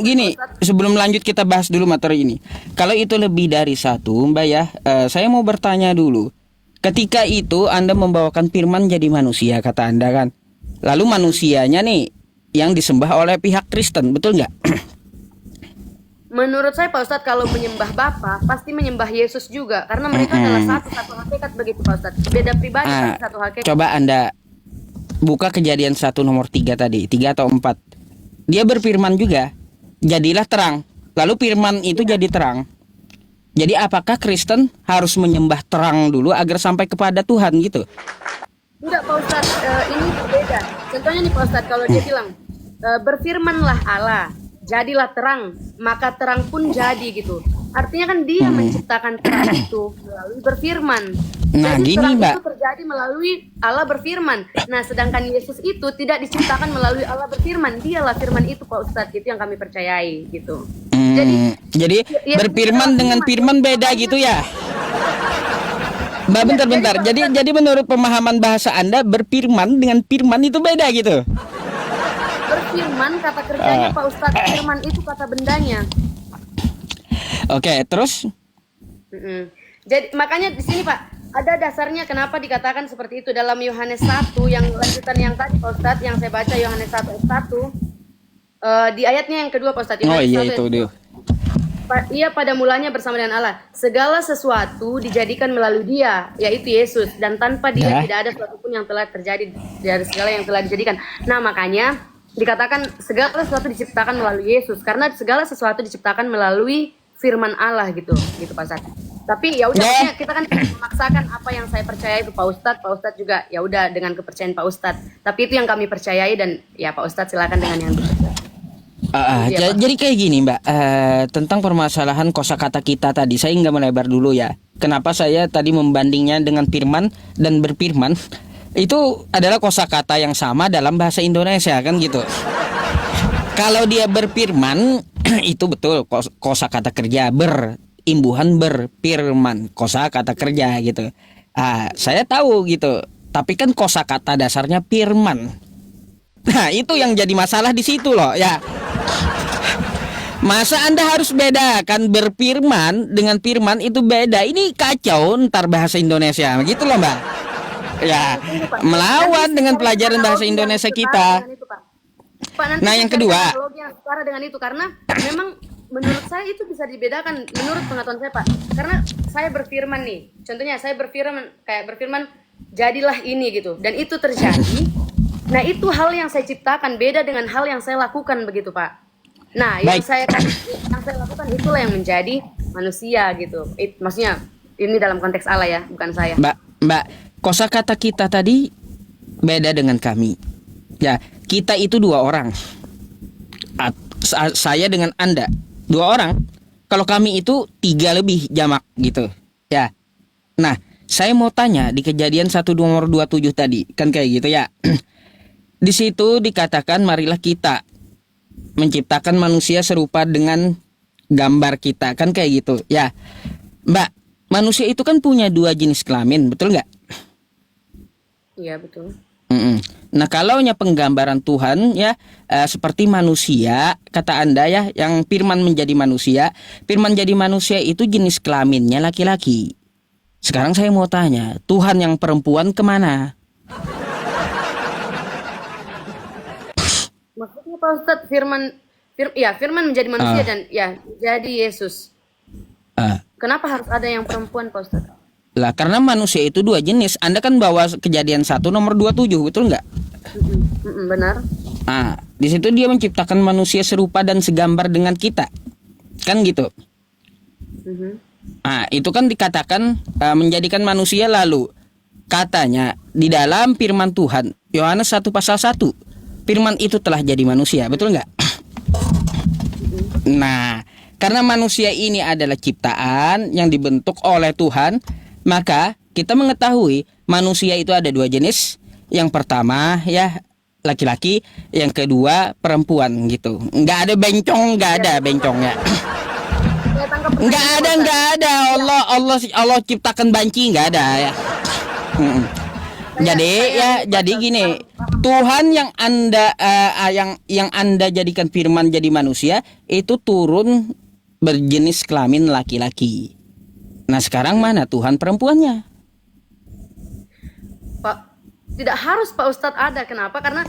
gini, sebelum lanjut kita bahas dulu materi ini. Kalau itu lebih dari satu, Mbak ya, saya mau bertanya dulu. Ketika itu Anda membawakan firman jadi manusia, kata Anda kan. Lalu manusianya nih yang disembah oleh pihak Kristen, betul nggak? Menurut saya Pak Ustadz, kalau menyembah Bapa pasti menyembah Yesus juga, karena mereka adalah satu hakikat begitu Pak Ustadz. Beda pribadi tapi satu hakikat. Coba Anda buka Kejadian 1 nomor 3 tadi, 3 atau 4. Dia berfirman juga, jadilah terang. Lalu firman itu jadi terang. Jadi apakah Kristen harus menyembah terang dulu agar sampai kepada Tuhan gitu? Enggak Pak Ustadz, ini berbeda. Contohnya nih Pak Ustadz, kalau dia bilang berfirmanlah Allah, jadilah terang, maka terang pun jadi gitu. Artinya kan dia menciptakan terang itu melalui berfirman. Nah, jadi gini, terang Mbak. itu terjadi melalui Allah berfirman. Nah, sedangkan Yesus itu tidak diciptakan melalui Allah berfirman. Dialah firman itu Pak Ustadz, itu yang kami percayai gitu. Jadi berfirman dengan firman beda gitu ya? Mbak, bentar. Jadi menurut pemahaman bahasa Anda, berfirman dengan firman itu beda gitu? Berfirman kata kerjanya Pak Ustadz, firman itu kata bendanya. Oke, terus? Jadi makanya di sini Pak, ada dasarnya kenapa dikatakan seperti itu dalam Yohanes 1 yang lanjutan yang tadi Pak Ustadz, yang saya baca Yohanes 1 ayat 1, di ayatnya yang kedua Pak Ustadz. Oh iya 1, itu dia. Ia pada mulanya bersama dengan Allah. Segala sesuatu dijadikan melalui Dia, yaitu Yesus, dan tanpa Dia tidak ada sesuatu pun yang telah terjadi dari segala yang telah dijadikan. Nah, makanya dikatakan segala sesuatu diciptakan melalui Yesus, karena segala sesuatu diciptakan melalui firman Allah gitu Pak Ustadz. Tapi ya udah, kita kan memaksakan apa yang saya percaya itu Pak Ustadz juga ya udah dengan kepercayaan Pak Ustadz. Tapi itu yang kami percayai, dan ya Pak Ustadz silakan dengan yang jadi kayak gini Mbak, tentang permasalahan kosakata kita tadi, saya nggak melebar dulu ya. Kenapa saya tadi membandingnya dengan firman dan berfirman? Itu adalah kosakata yang sama dalam bahasa Indonesia kan gitu. Kalau dia berfirman itu betul kosakata kerja, berimbuhan berfirman, kosakata kerja gitu. Saya tahu gitu. Tapi kan kosakata dasarnya firman. Nah, itu yang jadi masalah di situ loh ya. Masa Anda harus bedakan berfirman dengan firman, itu beda. Ini kacau ntar bahasa Indonesia gitu loh Mbak. Ya, melawan dengan pelajaran bahasa Indonesia kita. Nah, yang kedua, setara dengan itu, karena memang menurut saya itu bisa dibedakan menurut pengetahuan saya Pak. Karena saya berfirman nih, contohnya saya berfirman jadilah ini gitu, dan itu terjadi. Nah, itu hal yang saya ciptakan, beda dengan hal yang saya lakukan begitu Pak. Nah, yang saya lakukan itulah yang menjadi manusia gitu. Maksudnya ini dalam konteks Allah ya, bukan saya. Mbak, kosakata kita tadi beda dengan kami. Ya, kita itu dua orang. Saya dengan Anda dua orang. Kalau kami itu tiga lebih jamak gitu. Ya. Nah, saya mau tanya di Kejadian 1 nomor 27 tadi, kan kayak gitu ya. Di situ dikatakan marilah kita menciptakan manusia serupa dengan gambar kita, kan kayak gitu ya Mbak. Manusia itu kan punya dua jenis kelamin, betul nggak? Iya betul. Nah, kalaunya penggambaran Tuhan ya, seperti manusia kata Anda ya, yang firman menjadi manusia, firman jadi manusia itu jenis kelaminnya laki-laki. Sekarang saya mau tanya, Tuhan yang perempuan kemana? Maksudnya Pak Ustadz, firman menjadi manusia dan ya jadi Yesus. Kenapa harus ada yang perempuan Pak Ustadz? Lah karena manusia itu dua jenis. Anda kan bawa Kejadian 1 nomor 27, betul nggak? Benar. Di situ dia menciptakan manusia serupa dan segambar dengan kita, kan gitu. Itu kan dikatakan menjadikan manusia, lalu katanya di dalam firman Tuhan Yohanes 1 pasal 1, firman itu telah jadi manusia, betul nggak? Nah, karena manusia ini adalah ciptaan yang dibentuk oleh Tuhan, maka kita mengetahui manusia itu ada dua jenis. Yang pertama ya laki-laki, yang kedua perempuan gitu. Nggak ada bencong, nggak ada bencongnya. Nggak ada. Allah ciptakan banci, nggak ada ya. Jadi gini, Tuhan yang Anda jadikan firman jadi manusia itu turun berjenis kelamin laki-laki. Nah, sekarang mana Tuhan perempuannya? Pak, tidak harus Pak Ustadz ada. Kenapa? Karena